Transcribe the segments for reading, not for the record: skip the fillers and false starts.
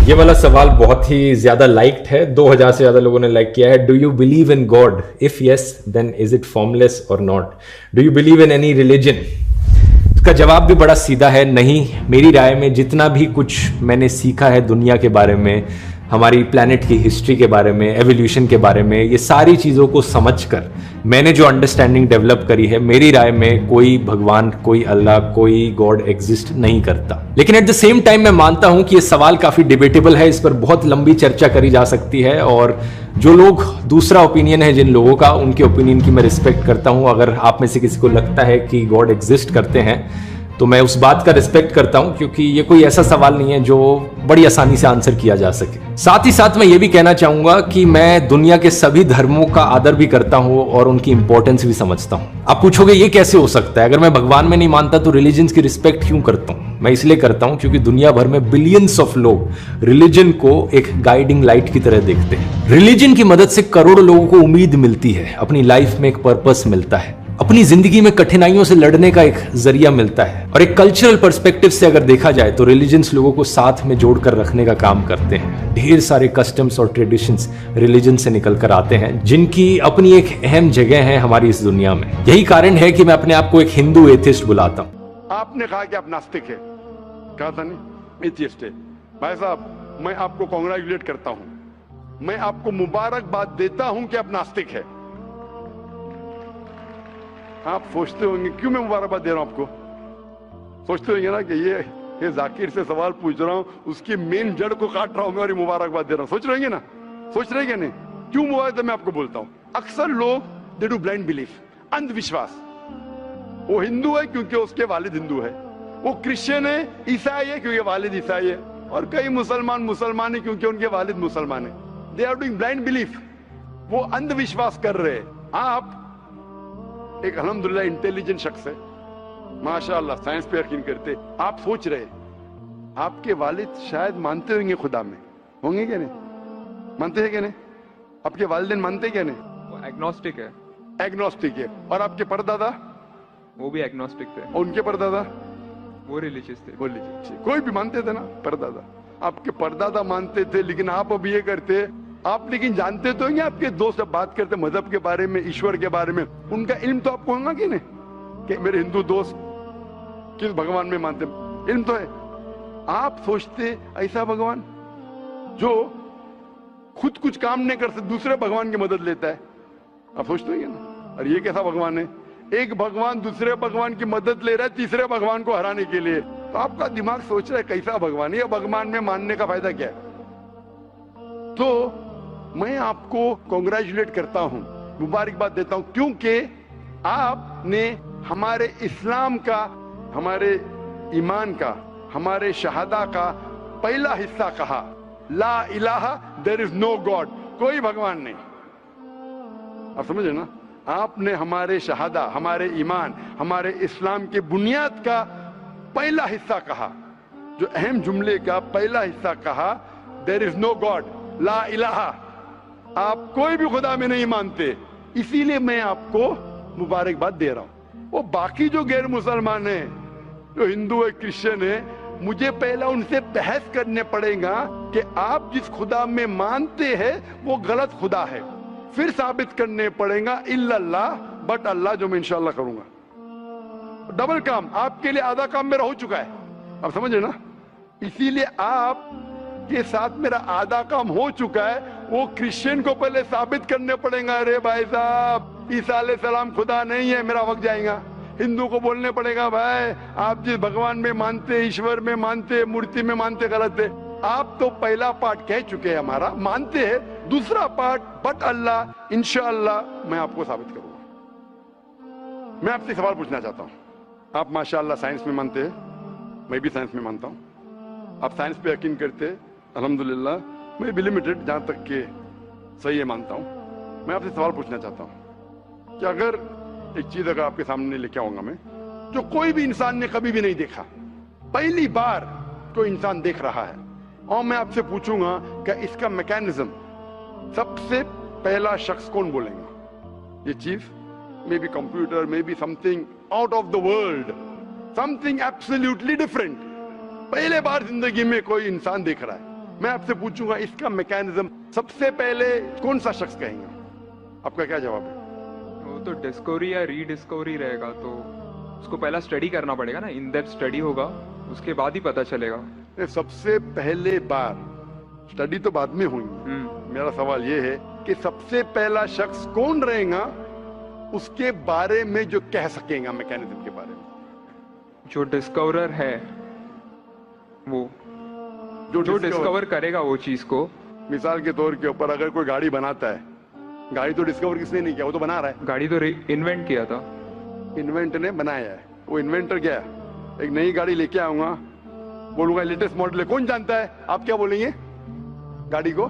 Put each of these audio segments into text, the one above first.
ये वाला सवाल बहुत ही ज्यादा लाइक्ड है, 2000 से ज्यादा लोगों ने लाइक किया है। Do you believe in God? If yes then is it formless or not? Do you believe in any religion? इसका जवाब भी बड़ा सीधा है, नहीं। मेरी राय में जितना भी कुछ मैंने सीखा है दुनिया के बारे में, हमारी प्लैनेट की हिस्ट्री के बारे में, एवोल्यूशन के बारे में, ये सारी चीज़ों को समझकर मैंने जो अंडरस्टैंडिंग डेवलप करी है, मेरी राय में कोई भगवान, कोई अल्लाह, कोई गॉड एग्जिस्ट नहीं करता। लेकिन एट द सेम टाइम मैं मानता हूं कि ये सवाल काफ़ी डिबेटेबल है, इस पर बहुत लंबी चर्चा करी जा सकती है। और जो लोग, दूसरा ओपिनियन है जिन लोगों का, उनके ओपिनियन की मैं रिस्पेक्ट करता हूं। अगर आप में से किसी को लगता है कि गॉड एग्जिस्ट करते हैं तो मैं उस बात का रिस्पेक्ट करता हूं, क्योंकि ये कोई ऐसा सवाल नहीं है जो बड़ी आसानी से आंसर किया जा सके। साथ ही साथ मैं ये भी कहना चाहूंगा कि मैं दुनिया के सभी धर्मों का आदर भी करता हूं और उनकी इंपॉर्टेंस भी समझता हूं। आप पूछोगे ये कैसे हो सकता है? अगर मैं भगवान में नहीं मानता तो रिलीजन की रिस्पेक्ट क्यों करता हूं? मैं इसलिए करता हूं क्योंकि दुनिया भर में बिलियंस ऑफ लोग रिलीजन को एक गाइडिंग लाइट की तरह देखते हैं। रिलीजन की मदद से करोड़ों लोगों को उम्मीद मिलती है, अपनी लाइफ में एक पर्पस मिलता है, अपनी जिंदगी में कठिनाइयों से लड़ने का एक जरिया मिलता है। और एक कल्चरल पर्सपेक्टिव से अगर देखा जाए तो रिलीजन्स लोगों को साथ में जोड़कर रखने का काम करते हैं। ढेर सारे कस्टम्स और ट्रेडिशंस रिलीजन से निकल कर आते हैं, जिनकी अपनी एक अहम जगह है हमारी इस दुनिया में। यही कारण है कि मैं अपने आप को एक हिंदू एथिस्ट बुलाता हूँ। आपने कहा कि आप नास्तिक है, कहा था नहीं, एथिस्ट है। भाई साहब, मैं आपको कांग्रेचुलेट करता हूं, मैं आपको मुबारकबाद देता हूं कि आप नास्तिक है। आप सोचते होंगे क्यों मैं मुबारकबाद दे रहा हूं आपको? सोचते होंगे ना कि ये जाकिर से सवाल पूछ रहा हूं, उसकी मेन जड़ को काट रहा हूं मैं और ये मुबारकबाद दे रहा हूं। सोच रहे ना? सोच रहे क्या नहीं? क्यों मुबारक? मैं आपको बोलता हूं, अक्सर लोग दे डू ब्लाइंड बिलीफ, अंधविश्वास। वो हिंदू है क्योंकि उसके वालिद हिंदू है, वो क्रिश्चियन है, ईसाई है क्योंकि वालिद ईसाई है, और कई मुसलमान है क्योंकि उनके वालिद मुसलमान है। They are doing blind belief, वो अंधविश्वास कर रहे हैं। आप एक अल्हम्दुलिल्लाह इंटेलिजेंट शख्स है, माशाअल्लाह, साइंस पे यकीन करते। आप सोच रहे आपके वालिद शायद मानते होंगे खुदा में, होंगे क्या नहीं? मानते हैं क्या नहीं? आपके वालिदैन मानते क्या नहीं? वो एग्नोस्टिक है। एग्नोस्टिक है। और आपके परदादा? वो भी एग्नोस्टिक थे। और उनके परदादा? वो रिलीजियस थे। वो रिलीजियस, कोई भी मानते थे ना परदादा। आपके परदादा मानते थे, लेकिन आप अब ये करते। आप लेकिन जानते तो हैं, आपके दोस्त जब बात करते मजहब के बारे में, ईश्वर के बारे में, उनका इल्म तो आपको होगा कि नहीं कि मेरे हिंदू दोस्त किस भगवान में मानते? इल्म तो है। आप सोचते ऐसा भगवान जो खुद कुछ काम नहीं कर सकते, दूसरे भगवान की मदद लेता है? आप सोचते हैं ना? और ये कैसा भगवान है? एक भगवान दूसरे भगवान की मदद ले रहा है तीसरे भगवान को हराने के लिए। तो आपका दिमाग सोच रहा है कैसा भगवान है, ये भगवान में मानने का फायदा क्या है? तो मैं आपको कांग्रेचुलेट करता हूं, मुबारकबाद देता हूं, क्योंकि आपने हमारे इस्लाम का, हमारे ईमान का, हमारे शहादा का पहला हिस्सा कहा, ला इलाहा, देयर इज नो गॉड, कोई भगवान नहीं। आप समझे ना? आपने हमारे शहादा, हमारे ईमान, हमारे इस्लाम के बुनियाद का पहला हिस्सा कहा, जो अहम जुमले का पहला हिस्सा कहा, देयर इज नो गॉड, ला इलाहा। आप कोई भी खुदा में नहीं मानते, इसीलिए मैं आपको मुबारकबाद दे रहा हूं। वो बाकी जो गैर मुसलमान है, जो हिंदू है, क्रिश्चियन है, मुझे पहला उनसे बहस करने पड़ेगा कि आप जिस खुदा में मानते हैं वो गलत खुदा है, फिर साबित करने पड़ेगा इल्लल्लाह, बट अल्लाह, जो मैं इंशाअल्लाह करूंगा। डबल काम, आपके लिए आधा काम मेरा हो चुका है, आप समझे ना? इसीलिए आप के साथ मेरा आधा काम हो चुका है। वो क्रिश्चियन को पहले साबित करने पड़ेगा, अरे भाई साहब ईसा अलैहिस्सलाम खुदा नहीं है, मेरा वक्त जाएगा। हिंदू को बोलने पड़ेगा, भाई आप जिस भगवान में मानते, ईश्वर में मानते, मूर्ति में मानते, गलत है। आप तो पहला पार्ट कह चुके हैं, हमारा मानते हैं। दूसरा पार्ट, बट अल्लाह, इंशाअल्लाह मैं आपको साबित करूंगा। मैं आपसे सवाल पूछना चाहता हूं। आप माशाअल्लाह साइंस में मानते हैं, मैं भी साइंस में मानता हूं। आप साइंस पे यकीन करते हैं, अल्हम्दुलिल्लाह। मैं भी लिमिटेड, जहां तक के सही है, मानता हूं। मैं आपसे सवाल पूछना चाहता हूं कि अगर एक चीज अगर आपके सामने लेके आऊंगा मैं, जो कोई भी इंसान ने कभी भी नहीं देखा, पहली बार कोई इंसान देख रहा है, और मैं आपसे पूछूंगा कि इसका मैकेनिज्म, सबसे पहला शख्स कौन बोलेगा? ये चीज may be computer, may be something out of the world, something absolutely different. पहले बार जिंदगी में कोई इंसान देख रहा है, मैं आपसे पूछूंगा इसका मैकेनिज्म सबसे पहले कौन सा शख्स कहेंगे? आपका क्या जवाब है? वो तो डिस्कवरी या रीडिस्कवरी रहेगा, तो उसको पहला स्टडी करना पड़ेगा ना, इन डेप्थ स्टडी होगा, उसके बाद ही पता चलेगा। सबसे पहले बार स्टडी तो बाद में हुई। मेरा सवाल ये है कि सबसे पहला शख्स कौन रहेगा उसके बारे में जो कह सकेगा मैकेनिज्म के बारे में? जो डिस्कवरर है, वो जो डिस्कवर करेगा वो चीज को। मिसाल के तौर के ऊपर अगर कोई गाड़ी बनाता है, गाड़ी तो डिस्कवर किसने नहीं किया, वो तो बना रहा है। गाड़ी तो इन्वेंट किया था, इन्वेंट ने बनाया है। वो इन्वेंटर क्या है? एक नई गाड़ी लेके आऊंगा, बोलूंगा लेटेस्ट मॉडल है, कौन जानता है? आप क्या बोलेंगे? गाड़ी को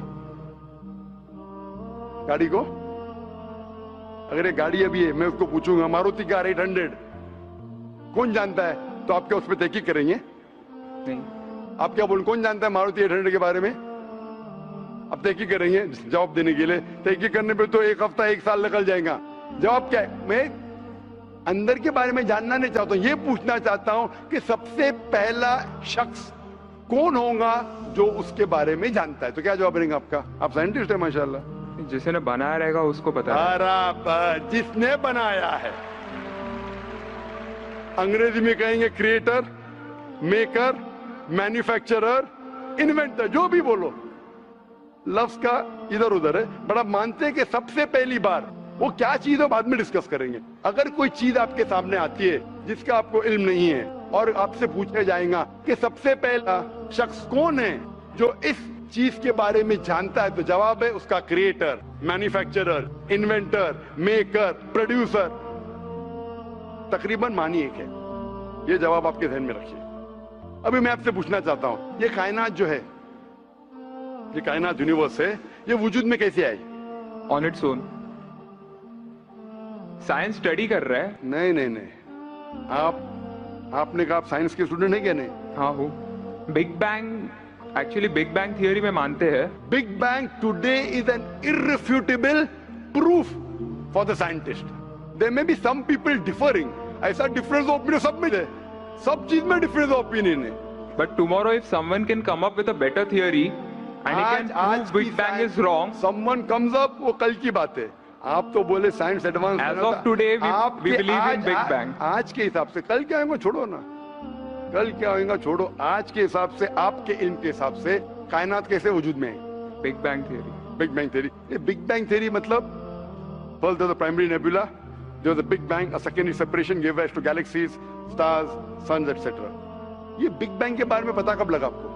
अगर ये गाड़ी अभी है, मैं उसको पूछूंगा मारुति कार 800 कौन जानता है, तो आप क्या उस पर तहकीक करेंगे? नहीं। आप क्या बोल, कौन जानता है मारुति 800 के बारे में? आप तहकीक करेंगे जवाब देने के लिए? तहकीक करने पे तो एक हफ्ता 1 साल निकल जाएगा। जवाब क्या है? मैं अंदर के बारे में जानना नहीं चाहता हूं, ये पूछना चाहता हूं कि सबसे पहला शख्स कौन होगा जो उसके बारे में जानता है। तो क्या जवाब रहेगा आपका? आप साइंटिस्ट है माशाल्लाह। जिसने बनाया रहेगा उसको पता है। बराबर, जिसने बनाया है। अंग्रेजी में कहेंगे क्रिएटर, मेकर, मैन्युफैक्चरर, इन्वेंटर, जो भी बोलो, लफ्ज का इधर उधर है। बड़ा मानते हैं कि सबसे पहली बार वो क्या चीज है बाद में डिस्कस करेंगे। अगर कोई चीज आपके सामने आती है जिसका आपको इल्म नहीं है और आपसे पूछा जाएगा कि सबसे पहला शख्स कौन है जो इस चीज के बारे में जानता है, तो जवाब है उसका creator, manufacturer, inventor, maker, producer. तकरीबन मानी एक है। ये जवाब आपके ध्यान में रखिए। अभी मैं आपसे पूछना चाहता हूं, ये कायनात जो है, ये कायनात यूनिवर्स है, ये वजूद में कैसे आई? On its own. Science study कर रहा है। नहीं, आपने कहा आप साइंस के स्टूडेंट है क्या? नहीं। हाँ हूँ। Big bang, actually big bang theory में मानते हैं। Big bang today is an irrefutable proof for the scientist. There may be some people differing, ऐसा डिफरेंस ऑफ ओपिनियन सब में है, सब चीज में डिफरेंस ऑफ ओपिनियन है। But tomorrow if someone can come up with a better theory and he can prove big bang is wrong, someone comes up, वो कल की बात है। आप तो बोले science advance. Age of today we believe in big bang. आज के हिसाब से, कल क्या होगा छोड़ो ना, कल क्या होगा छोड़ो, आज के हिसाब से, आपके इल्म के हिसाब से कायनात कैसे वजूद में है? Big bang theory. Big bang theory. ये बिग बैंग थियरी मतलब first the primary nebula, there was a big bang, a secondary separation give rise to galaxies, stars, suns etcetera. ये बिग बैंग के बारे में पता कब लगा आपको?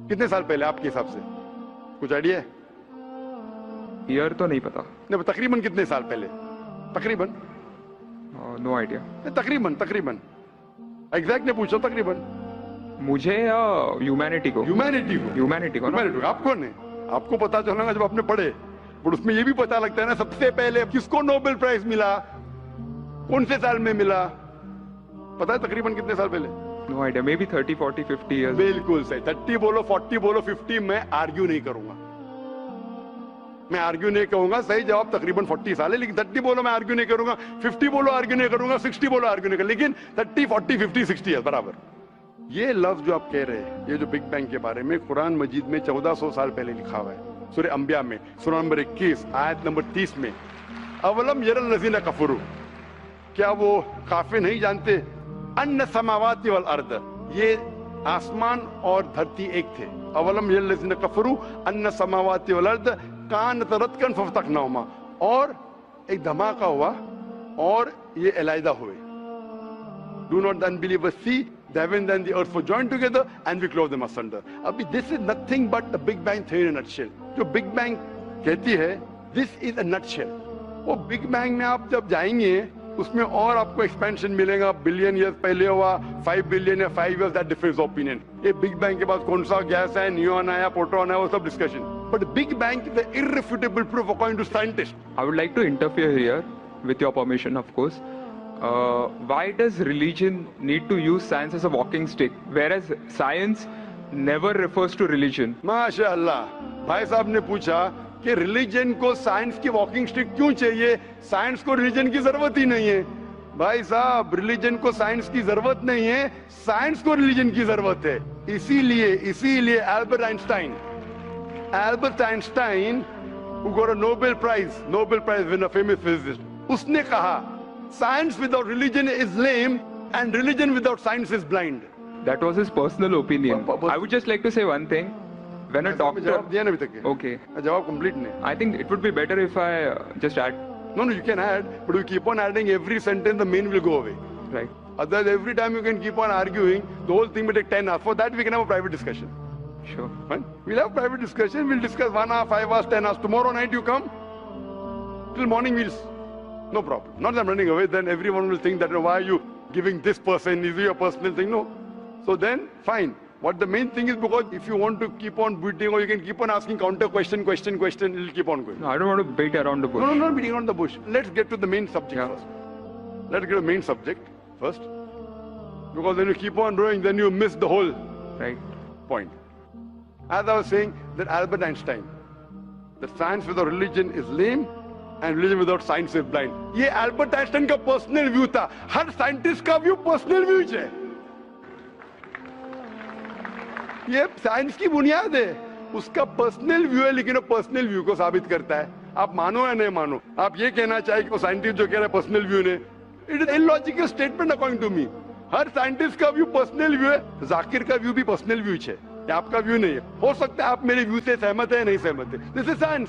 कितने साल पहले आपके हिसाब से? कुछ आइडिया है? ईयर तो नहीं पता। नहीं, तकरीबन कितने साल पहले? तकरीबन नो आइडिया। तकरीबन एग्जैक्ट ने पूछो। तकरीबन मुझे या ह्यूमैनिटी को? ह्यूमैनिटी को। आपको नहीं, आपको पता चलेगा जब आपने पढ़े। पर उसमें ये भी पता लगता है ना सबसे पहले किसको नोबेल प्राइज मिला, कौन से साल में मिला, पता है तकरीबन कितने साल पहले? No idea, may be 30, 40, 50 years. बिल्कुल सही। 30 बोलो, 40 बोलो, 50, मैं आर्ग्यू नहीं करूंगा, मैं आर्ग्यू नहीं कहूंगा। सही जवाब तकरीबन 40 साल है, लेकिन 30 बोलो मैं आर्ग्यू नहीं करूंगा, 50 बोलो आर्ग्यू नहीं करूंगा, 60 बोलो आर्ग्यू नहीं करूंगा, लेकिन 30, 40, 50, 60 है बराबर। ये लफ्ज जो आप कह रहे हैं, ये जो बिग बैंग के बारे में कुरान मजीद में 1400 साल पहले लिखा हुआ है। सूरह अंबिया में सूरह नंबर 21 आयत नंबर 30 में, अवलम यरल लज़ीना कफरू, क्या वो काफिर नहीं जानते, अन्न समावाति वल अर्द, ये आसमान और धरती एक थे। अवलम यरल लज़ीना कफरू अन्न समावाति वल अर्द कानत रतकन फफतकनाहुमा, और एक धमाका हुआ और ये अलहदा हुए। Do not the unbelievers see the heavens and the earth were joined together and we clove them asunder. अभी this is nothing but the Big Bang theory in a nutshell. जो Big Bang कहती है, this is a nutshell. वो Big Bang में आप जब जाएंगे उसमें और आपको एक्सपेंशन मिलेगा, बिलियन ईयर्स पहले हुआ, 5 बिलियन या 5 इयर्स, दैट डिफरेंस ओपिनियन। ये बिग बैंग के बाद कौन सा गैस है, नियॉन आया, प्रोटॉन है, वो सब discussion. But big bang the irrefutable proof according to scientist. I would like to interfere here with your permission, of course. Why does religion need to use science as a walking stick, whereas science never refers to religion? माशाअल्लाह, भाई साहब ने पूछा कि religion को science की walking stick क्यों चाहिए, साइंस को रिलीजन की जरूरत ही नहीं है। भाई साहब, रिलीजन को साइंस की जरूरत नहीं है, साइंस को रिलीजन की जरूरत है। इसीलिए Albert Einstein who got a Nobel Prize winner, famous physicist, उसने कहा science without religion is lame and religion without science is blind. That was his personal opinion. I would just like to say one thing. When a doctor... जवाब दिया ना अभी तक? Okay. जवाब complete नहीं. I think it would be better if I just add. No, you can add, but you keep on adding every sentence, the main will go away. Right. Otherwise, every time you can keep on arguing, the whole thing will take 10 hours. For that, we can have a private discussion. Sure. Fine? We'll have private discussion. We'll discuss 1 hour, 5 hours, 10 hours. Tomorrow night you come. Till morning we'll... No problem. Not that I'm running away. Then everyone will think that, why are you giving this person? Is it your personal thing? No. So then, fine. What the main thing is, because if you want to keep on beating, or you can keep on asking counter question, it'll keep on going. No, I don't want to beat around the bush. No, not beating around the bush. Let's get to the main subject first. Let's get to the main subject first. Because when you keep on growing, then you miss the whole point. As I was saying, that Albert Einstein, that science without religion is lame and religion without science is blind. ये Albert Einstein का personal view था. हर scientist का view personal view है. ये science की बुनियाद है. उसका पर्सनल व्यू है, लेकिन वो पर्सनल व्यू को साबित करता है. आप मानो या नहीं मानो, आप ये कहना चाहिए कि वो साइंटिस्ट जो कह रहा है पर्सनल व्यू ने, it is illogical statement according to me. हर साइंटिस्ट का व्यू पर्सनल व्यू है. जाकिर का व्यू भी पर्सनल व्यू है, आपका व्यू नहीं है. हो सकता है आप मेरे व्यू से सहमत है, नहीं सहमत है. This is science.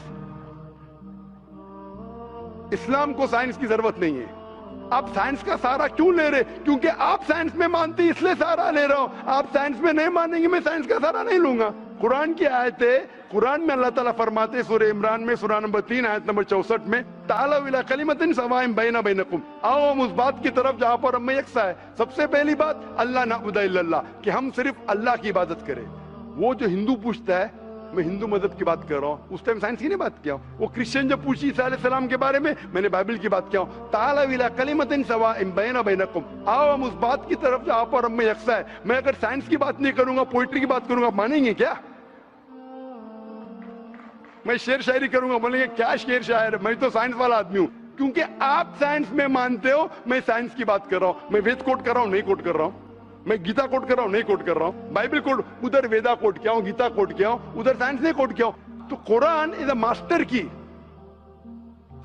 इस्लाम को साइंस की जरूरत नहीं है. आप साइंस का सहारा क्यों ले रहे? क्योंकि आप साइंस में मानते, इसलिए सहारा ले रहा हूं. आप साइंस में नहीं मानेंगे, मैं साइंस का सहारा नहीं लूंगा. कुरान की आयत है, कुरान में अल्लाह ताला फरमाते, सूरह इमरान में सूरह नंबर 3 आयत नंबर 64 में, तालू इला कलिमतिन सवाइन बैना बैनकुम, आओ हम उस बात की तरफ जहां पर हम में यकसा है. सबसे पहली बात, अल्लाह नअबुद इल्लल्लाह, कि हम सिर्फ अल्लाह की इबादत करें. वो जो हिंदू पूछता है, मैं हिंदू मजहब की बात कर रहा हूं, उस टाइम साइंस की नहीं बात किया. वो क्रिश्चियन जब पूछी ईसा अलैहिस्सलाम के बारे में, मैंने बाइबल की बात किया. तालू इला कलिमतिन सवाइन बैना बैनकुम, आओ हम उस बात की तरफ जहां पर हम में यकसा है. मैं अगर साइंस की बात नहीं करूंगा, पोइट्री की बात करूंगा, मानेंगे क्या? मैं शेर शायरी करूंगा, बोलेंगे क्या शेर शायर? मैं तो साइंस वाला आदमी हूं. क्योंकि आप साइंस में मानते हो, मैं साइंस की बात कर रहा हूं. मैं वेद कोट कर रहा हूं, नहीं कोट कर रहा हूं. मैं गीता कोट कर रहा हूं, नहीं कोट कर रहा हूं. बाइबल कोट, उधर वेदा कोट किया हूं, गीता कोट किया हूं, उधर साइंस नहीं कोट किया हूं. तो कुरान इज अ मास्टर की,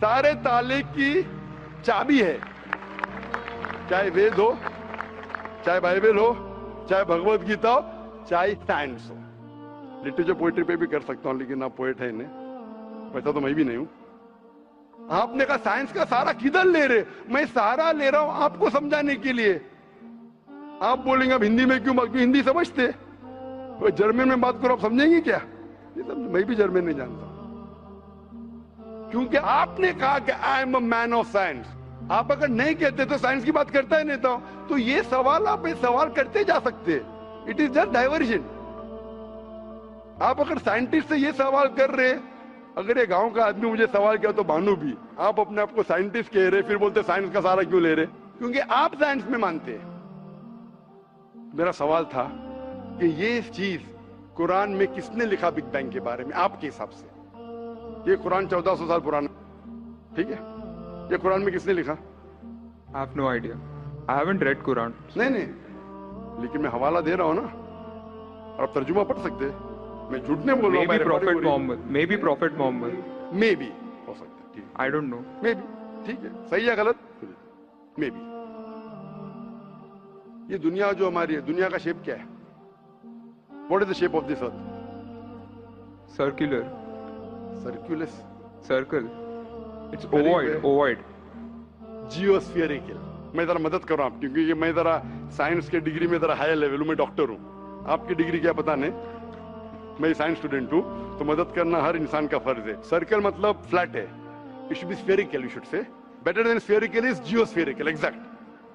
सारे ताले की चाबी है. चाहे वेद हो, चाहे बाइबल हो, चाहे भगवत गीता हो, चाहे साइंस हो. लिटरेचर पोएट्री पे भी कर सकता हूं, लेकिन आप पोएट है नहीं, वैसा तो मैं भी नहीं हूं. आपने कहा साइंस का सहारा किधर ले रहे? मैं सहारा ले रहा हूं आपको समझाने के लिए. आप बोलेंगे अब हिंदी में क्यों? हिंदी समझते? जर्मन में बात करो, आप समझेंगे क्या? मैं भी जर्मन नहीं जानता. क्योंकि आपने कहा कि I am a man of science. आप अगर नहीं कहते तो साइंस की बात करता ही नहीं था. तो ये सवाल आप सवाल करते जा सकते. It is just diversion. आप अगर साइंटिस्ट से ये सवाल कर रहे, अगर ये गांव का आदमी मुझे सवाल किया तो भानु भी, आप अपने आप को साइंटिस्ट कह रहे, फिर बोलते साइंस का सहारा क्यों ले रहे? क्योंकि आप साइंस में मानते हैं. मेरा सवाल था कि ये चीज कुरान में किसने लिखा बिग बैंग के बारे में आपके हिसाब से? ये कुरान 1400 साल पुराना, ठीक है? ये कुरान में किसने लिखा? I have no idea. I haven't read Quran. नहीं, लेकिन मैं हवाला दे रहा हूं ना, और आप तर्जुमा पढ़ सकते हैं. मैं झूठ नहीं बोल रहा हूं. Maybe Prophet Muhammad. Maybe Prophet Muhammad. Maybe हो सकता है. ठीक है. I don't know. Maybe. ठीक है. सही है गलत? Maybe. ये दुनिया जो हमारी है, दुनिया का शेप क्या है? What is the shape of this earth? Circular. Circulus. Circle. It's Very ovoid. well. Ovoid. Geospherical. मैं जरा मदद कर रहा हूं, क्योंकि ये मैं जरा साइंस के डिग्री में जरा हायर लेवल हूं. मैं डॉक्टर हूं. आपकी डिग्री क्या पता नहीं. मैं साइंस स्टूडेंट हूं, तो मदद करना हर इंसान का फर्ज है. सर्कल मतलब फ्लैट है. It should be spherical. You should say better then spherical is geospherical. Exact.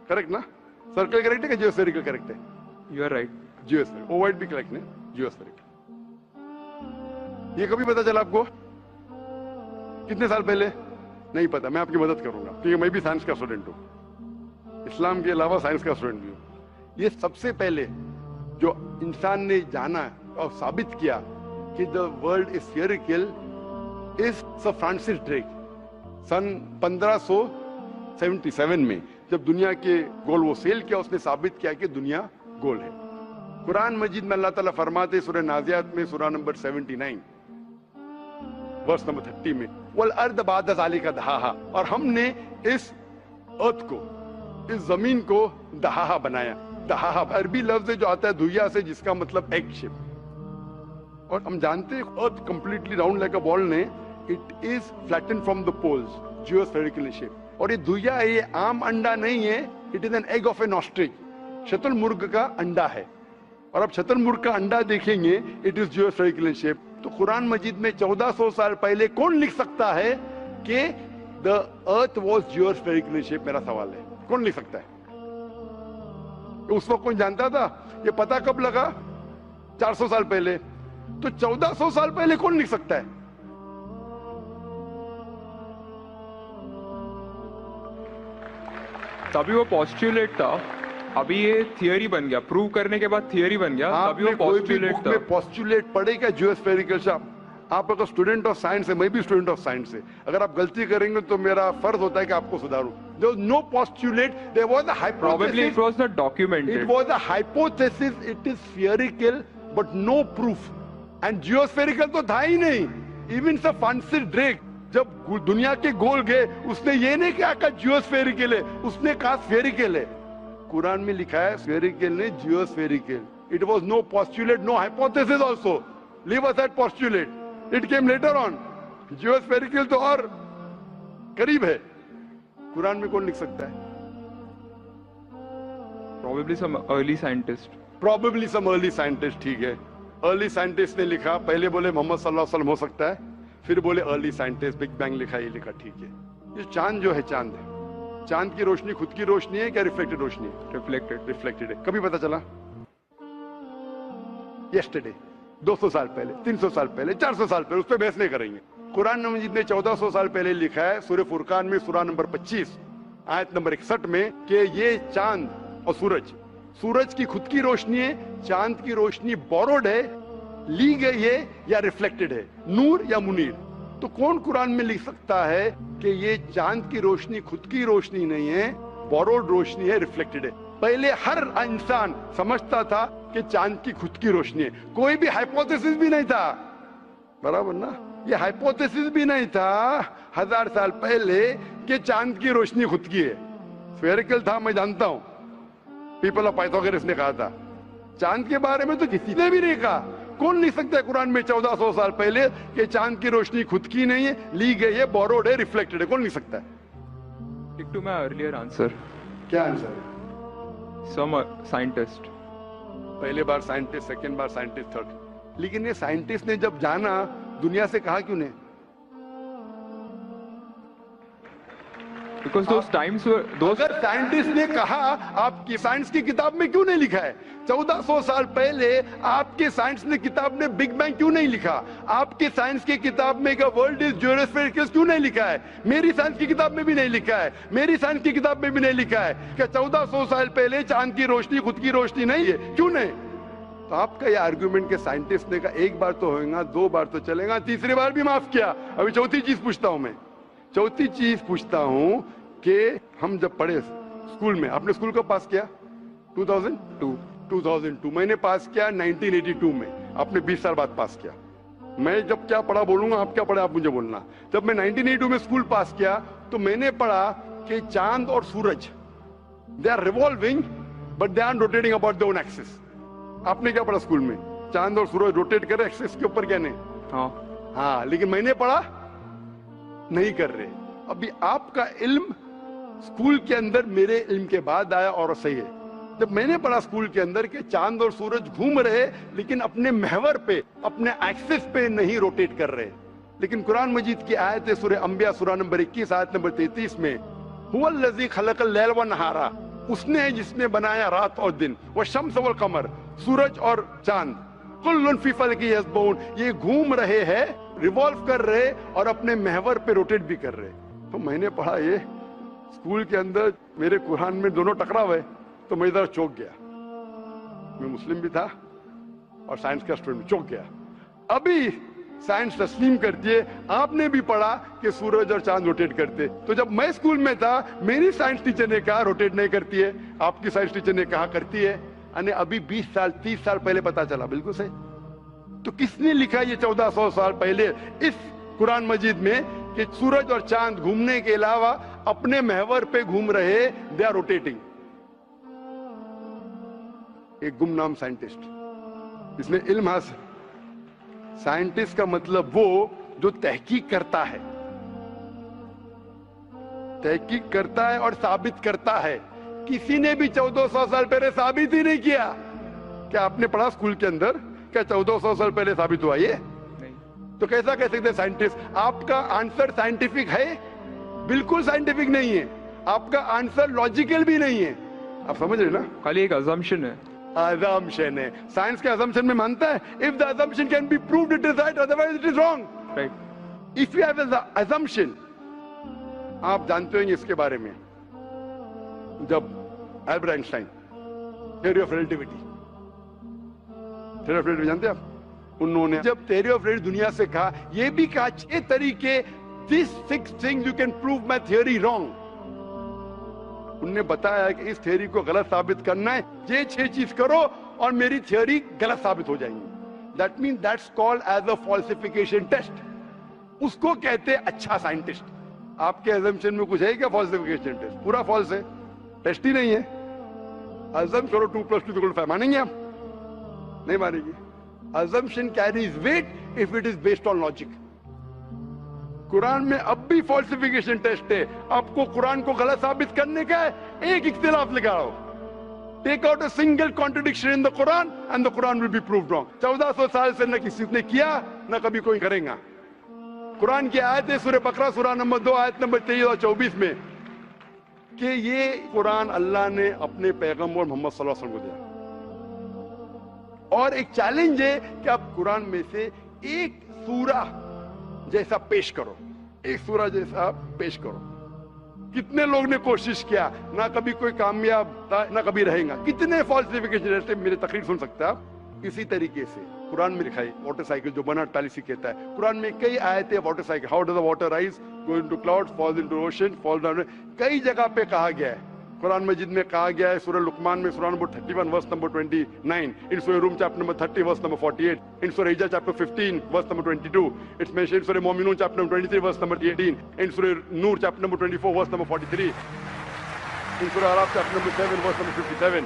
Correct ना? सर्कल करेक्ट है कि जियोस्फेरिकल करेक्ट है? You are right. Geospherical. Ovoid भी करेक्ट है. जियोस्फेरिकल. ये कभी पता चला आपको? कितने साल पहले? नहीं पता. मैं आपकी मदद करूंगा, क्योंकि मैं भी साइंस का स्टूडेंट हूं. इस्लाम के अलावा साइंस का स्टूडेंट भी हूं. ये सबसे पहले जो इंसान ने जाना और साबित किया कि the world is spherical is sir Francis Drake. सन 1577 में जब दुनिया के गोल वो सेल किया, उसने साबित किया कि दुनिया गोल है. कुरान मजीद में अल्लाह ताला फरमाते सूरह नाज़ियात में सूरह नंबर 79 वर्स नंबर 30 में, वल अर्द बाद ज़ालिका दहाहा, और हमने इस अर्थ को, इस जमीन को दहाहा बनाया। दहाहा अरबी लफ्ज जो आता है दुया से, जिसका मतलब एग शेप, और हम जानते हैं earth completely round like a ball ने, it is flattened from the poles, geospherical shape. और ये दुया है, ये आम अंडा नहीं है, it is an egg of an ostrich, शतुरमुर्ग का अंडा है। और अब शतुरमुर्ग का अंडा देखेंगे, इट इज जियोस्फेरिकल शेप। तो कुरान मजीद में 1400 साल पहले कौन लिख सकता है कि द अर्थ वॉज जियोस्फेरिकल शेप? मेरा सवाल है, कौन लिख सकता है? उस वक्त कौन जानता था? ये पता कब लगा? 400 साल पहले। तो 1400 साल पहले कौन लिख सकता है? तभी वो पॉस्टुलेट था, अभी ये थियरी बन गया, प्रूव करने के बाद थियरी बन गया, तभी वो पॉस्टुलेट था। पॉस्टुलेट पढ़ेगा जियोस्फेरिकल शेप। आप अगर स्टूडेंट ऑफ साइंस है, मैं भी स्टूडेंट ऑफ साइंस है, अगर आप गलती करेंगे तो मेरा फर्ज होता है कि आपको सुधारूं। There was no postulate, there was a hypothesis. Probably it was not documented. It was a hypothesis, it is spherical but no proof. And geospherical तो था ही नहीं। Even Sir Francis Drake जब दुनिया के गोल गए, उसने ये नहीं कहा जियोस्फेरिकल है, उसने कहा स्फेरिकल है। कुरान में लिखा है स्फेरिकल ने जियोस्फेरिकल। It was no postulate, no hypothesis also. Leave aside postulate. It came later on. जियोस्फेरिकल तो और करीब है। कुरान में कौन लिख सकता है? Probably some early scientist. Probably some early scientist, ठीक है। अर्ली साइंटिस्ट ने लिखा, पहले बोले मोहम्मद सल्लल्लाहु अलैहि वसल्लम हो सकता है, फिर बोले अर्ली साइंटिस्ट, बिग बैंग लिखा, ये लिखा, ठीक है। ये चांद जो है, चांद है, चांद की रोशनी खुद की रोशनी है क्या रिफ्लेक्टेड रोशनी है? रिफ्लेक्टेड है। कभी पता चला? यस्टरडे, 200 साल पहले, 300 साल पहले, 400 साल पहले, उस पर बहस नहीं करेंगे। कुरान मजीद ने 1400 साल पहले लिखा है सूरह फुरकान में सूरह नंबर 25 आयत नंबर 61 में कि ये चांद और सूरज की खुद की रोशनी है, चांद की रोशनी बोरोड है, ली गई है या रिफ्लेक्टेड है, नूर या मुनीर। तो कौन कुरान में लिख सकता है कि ये चांद की रोशनी खुद की रोशनी नहीं है, बोरोड रोशनी है, रिफ्लेक्टेड है? पहले हर इंसान समझता था कि चांद की खुद की रोशनी है, कोई भी हाइपोथेसिस भी नहीं था, बराबर ना? ये हाइपोथेसिस भी नहीं था 1000 साल पहले कि चांद की रोशनी खुद की है। स्फेरिकल था, मैं जानता हूं, पीपल ऑफ पाइथागोरस ने कहा था। चांद के बारे में तो किसी ने भी नहीं कहा। कौन लिख सकता है कुरान में 1400 साल पहले कि चांद की रोशनी खुद की नहीं है, ली गई है, बोरोड है, रिफ्लेक्टेड है? कौन लिख सकता है? Stick to my earlier answer. क्या आंसर है? Some scientist. पहले बार साइंटिस्ट, सेकेंड बार साइंटिस्ट, थर्ड। लेकिन ये साइंटिस्ट ने जब जाना, दुनिया से कहा क्यों नहीं? Because those times were those. अगर साइंटिस्ट ने कहा, आपकी साइंस की किताब में क्यों नहीं लिखा है? 1400 साल पहले आपके साइंस ने किताब में बिग बैंग क्यों नहीं लिखा? आपके साइंस की किताब में वर्ल्ड इज जियोस्फेरिकल क्यों नहीं लिखा है? मेरी साइंस की किताब में भी नहीं लिखा है, मेरी साइंस की किताब में भी नहीं लिखा है कि 1400 साल पहले चांद की रोशनी खुद की रोशनी नहीं है। क्यों नहीं? तो आपका ये आर्ग्यूमेंट के साइंटिस्ट ने कहा एक बार तो होगा, 2 बार तो चलेगा, तीसरी बार भी माफ किया। अभी चौथी चीज पूछता हूं मैं, चौथी चीज पूछता हूं कि हम जब पढ़े स्कूल में, आपने स्कूल कब पास किया? 2002। मैंने पास किया 1982 में, आपने 20 साल बाद पास किया। मैं जब क्या पढ़ा बोलूंगा, आप क्या पढ़ा आप मुझे बोलना। जब मैं 1982 में स्कूल पास किया तो मैंने पढ़ा कि चांद और सूरज, they are revolving but they are rotating about their own axis. आपने क्या पढ़ा स्कूल में? चांद और सूरज रोटेट कर रहे, एक्सिस के ऊपर क्या नहीं? हाँ, लेकिन मैंने पढ़ा नहीं कर रहे। अभी आपका इल्म स्कूल के अंदर मेरे इल्म के बाद आया और सही है। जब मैंने पढ़ा स्कूल के अंदर कि चांद और सूरज घूम रहे लेकिन अपने महवर पे, अपने एक्सिस पे नहीं रोटेट कर रहे। लेकिन कुरान मजीद की आयत है सूरह अंबिया सूरह नंबर 21 आयत नंबर 33 में, हुवल्लज़ी खलक़ल लैल व नहारा, उसने है जिसने बनाया रात और दिन, व शम्स वल कमर, सूरज और चांद, कुल्लुन फी फलकी यस्बहून, ये घूम रहे हैं, रिवॉल्व कर रहे और अपने महवर पे रोटेट भी कर रहे। तो मैंने पढ़ा ये स्कूल के अंदर, मेरे कुरान में दोनों टकराव है, तो मैं इधर चौंक गया। मैं मुस्लिम भी था और साइंस का स्टूडेंट, चौंक गया। अभी साइंस तस्लीम करती है, आपने भी पढ़ा कि सूरज और चांद रोटेट करते। तो जब मैं स्कूल में था, मेरी साइंस टीचर ने कहा रोटेट नहीं करती है, आपकी साइंस टीचर ने कहा करती है। અને अभी 20 साल 30 साल पहले पता चला। बिल्कुल सही। तो किसने लिखा ये 1400 साल पहले इस कुरान मजीद में कि सूरज और चांद घूमने के अलावा अपने महवर पे घूम रहे, दे आर रोटेटिंग। एक गुमनाम साइंटिस्ट, इसने इल्म हासिल। साइंटिस्ट का मतलब वो जो तहकीक करता है, तहकीक करता है और साबित करता है। किसी ने भी 1400 साल पहले साबित ही नहीं किया। क्या आपने पढ़ा स्कूल के अंदर क्या 1400 साल पहले साबित हुआ ये? नहीं। तो कैसा कह सकते साइंटिस्ट? आपका आंसर साइंटिफिक है? बिल्कुल साइंटिफिक नहीं है। आपका आंसर लॉजिकल भी नहीं है। आप समझ रहे ना? खाली एक अजम्पशन है। अजम्पशन है। साइंस के अजम्पशन में मानता है if the assumption can be proved it is right, otherwise it is wrong. Right. If you have an assumption, आप जानते होंगे इसके बारे में, जब Albert Einstein theory of relativity, theory of relativity जानते हैं आप? उन्होंने जब थ्योरी ऑफ रिलेटिविटी दुनिया से कहा, यह भी कहा 6 तरीके, this 6 things you can prove my theory wrong. उन्होंने बताया कि इस थ्योरी को गलत साबित करना है, ये 6 चीज करो और मेरी थ्योरी गलत साबित हो जाएंगी। That mean that's called as a falsification test. उसको कहते हैं अच्छा साइंटिस्ट। आपके अजम्पशन में कुछ है क्या फॉल्सिफिकेशन टेस्ट? पूरा फॉल्स है, टेस्ट ही नहीं है। अजम करो 2 + 2 = 5, मानेंगे आप? नहीं मानेंगे। assumption carries weight if it is based on logic. Quran में अब भी फॉल्सिफिकेशन टेस्ट है। आपको कुरान को गलत साबित करने का है, एक इख्तिलाफ लगाओ, take out a single contradiction in the Quran and the Quran will be proved wrong. 1400 साल से न किसी ने किया न कभी कोई करेगा। कुरान की आयत है सूरह बकरा सूरह नंबर 2 आयत नंबर 23 और 24 में कि ये कुरान अल्लाह ने अपने पैगंबर मोहम्मद सल्लल्लाहु अलैहि वसल्लम को दिया। और एक चैलेंज है कि आप कुरान में से एक सूरा जैसा पेश करो, एक सूरा जैसा पेश करो। कितने लोग ने कोशिश किया, ना कभी कोई कामयाब था ना कभी रहेगा। कितने फॉल्सिफिकेशन, जैसे मेरे तकरीर सुन सकते हैं आप। इसी तरीके से कुरान में लिखा है मोटरसाइकिल जो बर्नार्ड पॉलिसी कहता है। कुरान में कई आयतें water cycle, how does the water rise, go into clouds, falls into ocean, falls down, कई जगह पे कहा गया है। कुरान मजीद में कहा गया है सूरह लुकमान में सूरह number 31 verse number 29, in surah Rum chapter number 30 verse number 48, in surah Hijr chapter 15 verse number 22, it's mentioned in surah Mominun chapter number 23 verse number 18, in surah Noor chapter number 24 verse number 43, in surah Araf chapter number 7 verse number 57।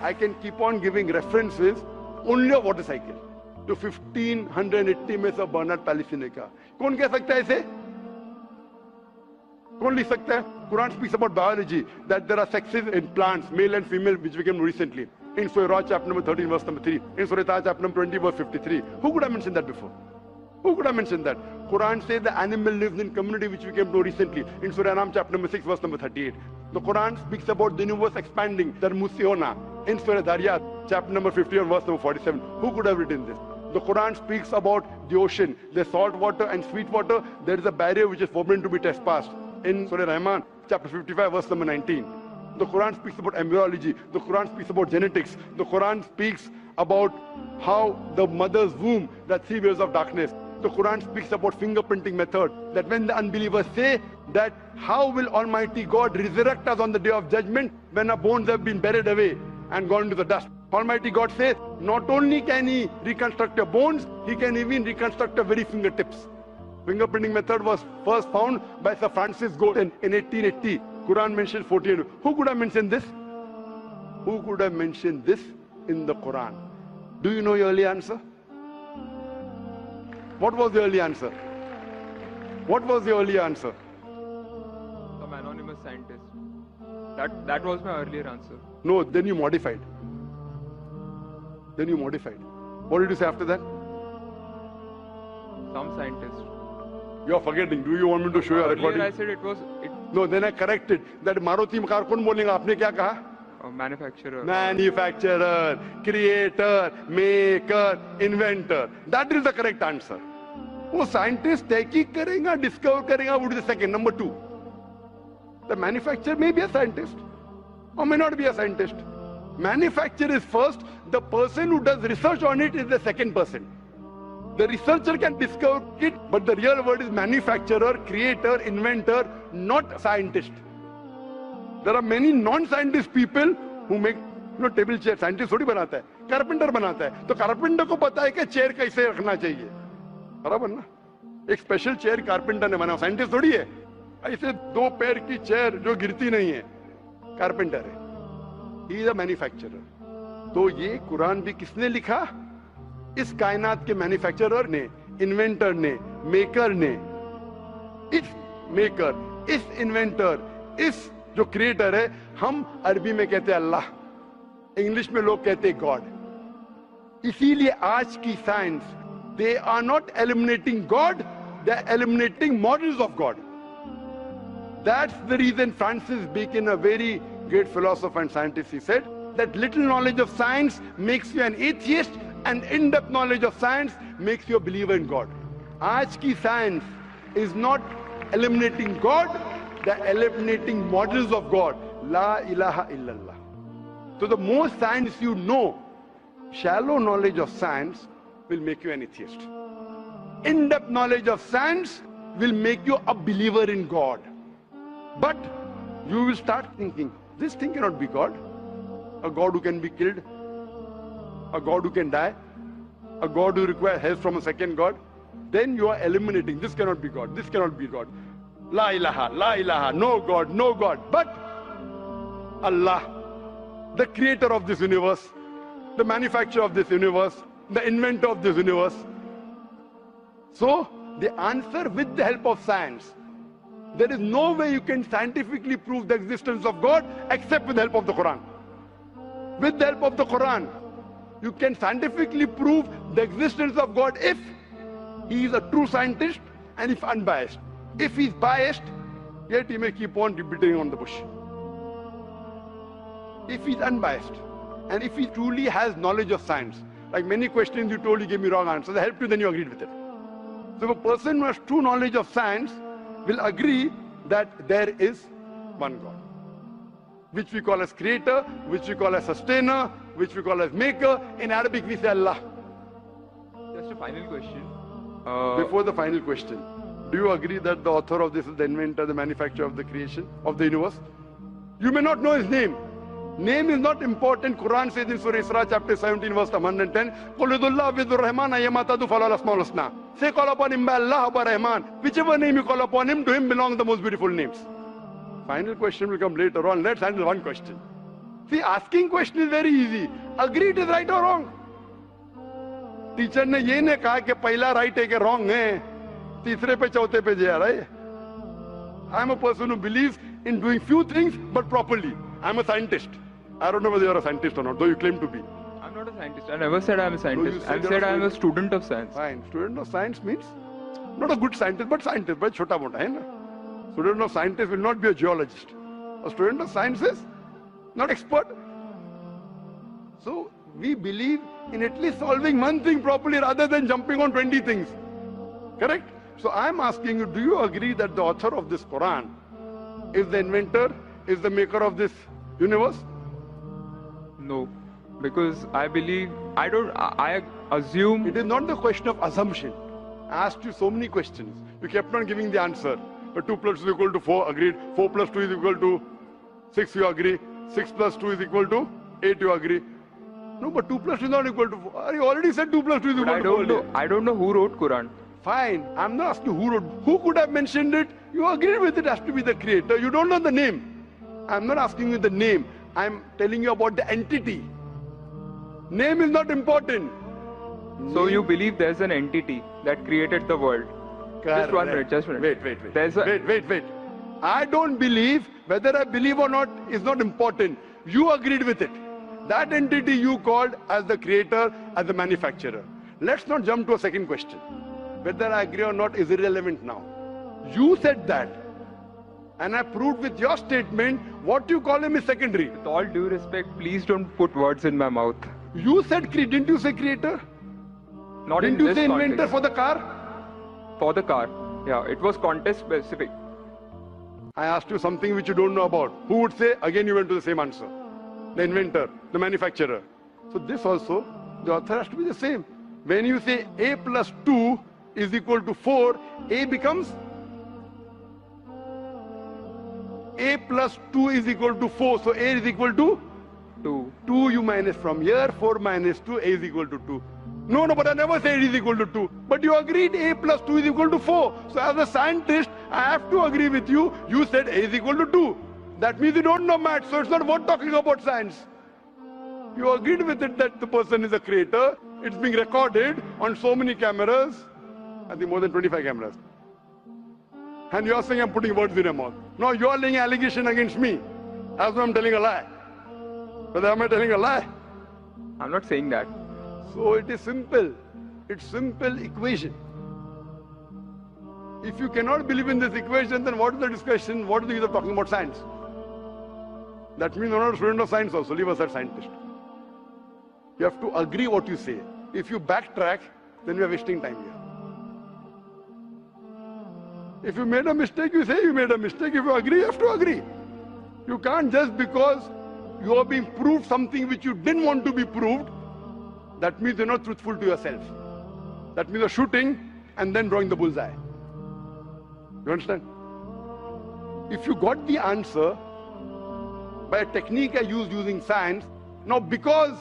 I can keep on giving references only of motorcycle to 1580 में सब Bernard policy ने कहा। कौन कह सकता है इसे? कौन लिख सकता है? Quran speaks about biology that there are sexes in plants, male and female, which we came recently. In Surah Ra chapter number 13 verse number 3, in Surah Taha chapter number 20 verse 53. Who could have mentioned that before? Who could have mentioned that? Quran says the animal lives in community, which we came to recently in Surah Anam chapter number 6 verse number 38. The Quran speaks about the universe expanding, the Musiona, in Surah Dariyat chapter number 51 verse number 47. Who could have written this? The Quran speaks about the ocean, the salt water and sweet water. There is a barrier which is forbidden to be trespassed. In Surah Rahman chapter 55 verse number 19. The Quran speaks about embryology. The Quran speaks about genetics. The Quran speaks about how the mother's womb, that 3 waves of darkness. The Quran speaks about fingerprinting method, that when the unbelievers say that how will Almighty God resurrect us on the day of judgment when our bones have been buried away and gone into the dust. Almighty God says not only can he reconstruct your bones, he can even reconstruct your very fingertips. Fingerprinting method was first found by Sir Francis Galton in 1880. Quran mentions 48. Who could have mentioned this? Who could have mentioned this in the Quran? Do you know your early answer? What was the early answer? What was the early answer? Some anonymous scientist. That was my earlier answer. No, then you modified. Then you modified. What did you say after that? Some scientist. You are forgetting. Do you want me to show you a recording? Earlier I said it was No, then I corrected. That Maruti car कौन बोलेगा? आपने क्या कहा? a manufacturer. Manufacturer, creator, maker, inventor. That is the correct answer. वो scientist तहकीक करेगा, discover करेगा, वो is second. Number 2, the manufacturer may be a scientist or may not be a scientist. Manufacturer is first. The person who does research on it is the second person. The researcher can discover it, but the real word is manufacturer, creator, inventor, not scientist. There are many non-scientist people who make no table chair scientist थोड़ी बनाता है, carpenter बनाता है। तो carpenter को पता है कि चेयर कैसे रखना चाहिए, बराबर ना। एक स्पेशल चेयर कारपेंटर ने बनाया, साइंटिस्ट थोड़ी है। ऐसे 2 पैर की चेयर जो गिरती नहीं है, कारपेंटर है, ही इज अ मैन्युफैक्चरर। तो ये कुरान भी किसने लिखा? इस कायनात के मैन्युफैक्चरर ने, इन्वेंटर ने, मेकर ने। इस मेकर, इस इन्वेंटर, इस जो क्रिएटर है, हम अरबी में कहते हैं अल्लाह, इंग्लिश में लोग कहते हैं गॉड। इसीलिए आज की science, they are not eliminating God, they are eliminating models of God. That's the reason Francis Bacon, a very great philosopher and scientist, he said that little knowledge of science makes you an atheist and in-depth knowledge of science makes you a believer in God. आज की science is not eliminating God, they're eliminating models of God. La ilaha illallah. So the more science you know, shallow knowledge of science will make you an atheist. In-depth knowledge of science will make you a believer in God. But you will start thinking, this thing cannot be God. A God who can be killed, a God who can die, a God who requires help from a second God. Then you are eliminating, this cannot be God, this cannot be God. La ilaha, no God, no God. But Allah, the creator of this universe, the manufacturer of this universe, the inventor of this universe. So the answer with the help of science. There is no way you can scientifically prove the existence of God except with the help of the Quran. With the help of the Quran, you can scientifically prove the existence of God if he is a true scientist and if unbiased. If he is biased, yet he may keep on beating on the bush. If he is unbiased and if he truly has knowledge of science, like many questions you told, you gave me wrong answers, I helped you, then you agreed with it. So if a person who has true knowledge of science will agree that there is one God, which we call as creator, which we call as sustainer, which we call as maker. In Arabic we say Allah. Just a final question. Before the final question, do you agree that the author of this is the inventor, the manufacturer of the creation of the universe? You may not know his name. Name is not important. Quran says in Surah Isra chapter 17 verse 110, قُلْ ادُوا اللَّهَ وَادْعُوا الرَّحْمَنَ أَيَّمَّا تَدْعُوا فَلَهُ الْأَسْمَاءُ الْحُسْنَى. Say call upon him by Allah or by Rahman. Whichever name you call upon him, to him belong the most beautiful names. Final question will come later on. Let's handle one question. See, asking question is very easy. Agree it is right or wrong. Teacher ने ये नहीं कहा कि पहला right है कि wrong है, तीसरे पे चौथे पे जा रहा है. I am a person who believes in doing few things but properly. I am a scientist. I don't know whether you are a scientist or not, though you claim to be. I'm not a scientist. I never said I'm a scientist. I said I'm a student of science. Fine. Student of science means not a good scientist, but scientist. But chota mota hai na. Student of scientist will not be a geologist. A student of science is not expert. So we believe in at least solving one thing properly rather than jumping on 20 things. Correct? So I'm asking you, do you agree that the author of this Quran is the inventor, is the maker of this universe? No, because I believe, I assume. It is not the question of assumption. I asked you so many questions. You kept on giving the answer. But 2 plus 2 is equal to 4, agreed. 4 plus 2 is equal to 6, you agree. 6 plus 2 is equal to 8, you agree. No, but 2 plus 2 is not equal to 4. You already said 2 plus 2 is equal to 4. I don't know who wrote Quran. Fine. I'm not asking who wrote. Who could have mentioned it? You agreed with it has to be the creator. You don't know the name. I'm not asking you the name. I'm telling you about the entity. Name is not important. So you believe there's an entity that created the world? Correct. Just 1 minute, just 1 minute. Wait. Wait. I don't believe, whether I believe or not is not important. You agreed with it. That entity you called as the creator, as the manufacturer. Let's not jump to a second question. Whether I agree or not is irrelevant now. You said that. And I proved with your statement, what you call him is secondary. With all due respect, please don't put words in my mouth. You said, didn't you say creator? Not Didn't in you this say inventor context. for the car? For the car. Yeah, it was context specific. I asked you something which you don't know about. Who would say? Again you went to the same answer. The inventor, the manufacturer. So this also, the author has to be the same. When you say A plus 2 is equal to 4, A becomes A plus 2 is equal to 4. So A is equal to 2. 2 you minus from here, 4 minus 2, a is equal to 2. No, but I never said it is equal to 2. But you agreed a plus 2 is equal to 4. So as a scientist, I have to agree with you. You said a is equal to 2. That means you don't know maths, so it's not worth talking about science. You agreed with it that the person is a creator. It's being recorded on so many cameras. I think more than 25 cameras. And you're saying I'm putting words in your mouth. No, you're laying allegation against me. As though I'm telling a lie. But am I telling a lie? I'm not saying that. So it is simple. It's simple equation. If you cannot believe in this equation, then what is the discussion? What is the use of talking about science? That means you're not a student of science also. Leave aside scientist. You have to agree what you say. If you backtrack, then we are wasting time here. If you made a mistake, you say you made a mistake. If you agree, you have to agree. You can't just because you are being proved something which you didn't want to be proved, that means you're not truthful to yourself. That means you're shooting and then drawing the bullseye. You understand? If you got the answer by a technique I used using science, now because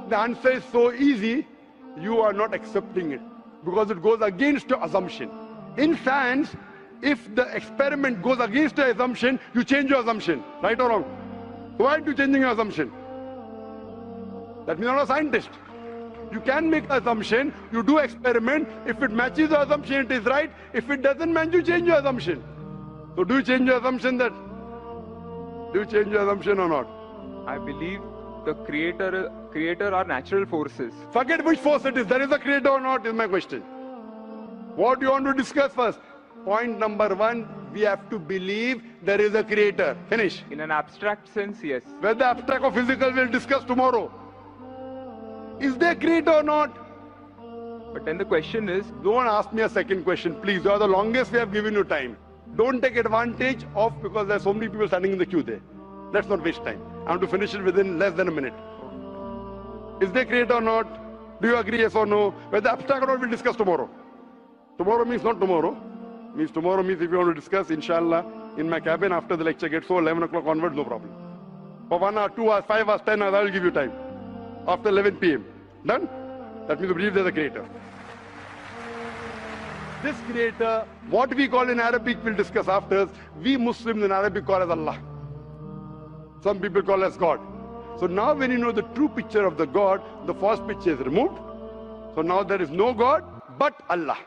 the answer is so easy, you are not accepting it because it goes against your assumption. In science, if the experiment goes against your assumption, you change your assumption, right or wrong? Why are you changing your assumption? That means you're not a scientist. You can make an assumption, you do experiment, if it matches the assumption, it is right. If it doesn't match, you change your assumption. So do you change your assumption that? Do you change your assumption or not? I believe the creator are natural forces. Forget which force it is, there is a creator or not is my question. What do you want to discuss first? Point number 1, we have to believe there is a creator. Finish. In an abstract sense, yes. Whether abstract or physical we'll discuss tomorrow. Is there creator or not? But then the question is, Don't ask me a second question, please. You are the longest we have given you time. Don't take advantage of because there are so many people standing in the queue there. Let's not waste time. I want to finish it within less than a minute. Is there creator or not? Do you agree, yes or no? Whether abstract or not, we'll discuss tomorrow. Tomorrow means not tomorrow. Means tomorrow means if you want to discuss, inshallah, in my cabin after the lecture gets so 11 o'clock onwards, no problem. For 1 hour, 2 hours, 5 hours, 10 hours, I will give you time. After 11 p.m. Done? That means you believe there's a creator. This creator, what we call in Arabic, we'll discuss after. We Muslims in Arabic call as Allah. Some people call as God. So now when you know the true picture of the God, the false picture is removed. So now there is no God but Allah.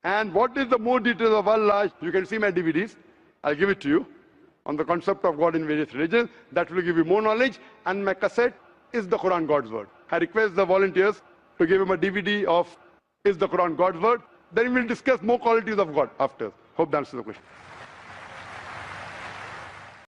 And what is the more details of Allah? You can see my DVDs. I'll give it to you on the concept of God in various religions. That will give you more knowledge. And my cassette is the Quran God's word. I request the volunteers to give him a DVD of Is the Quran God's word? Then we'll discuss more qualities of God after. Hope that answers the question.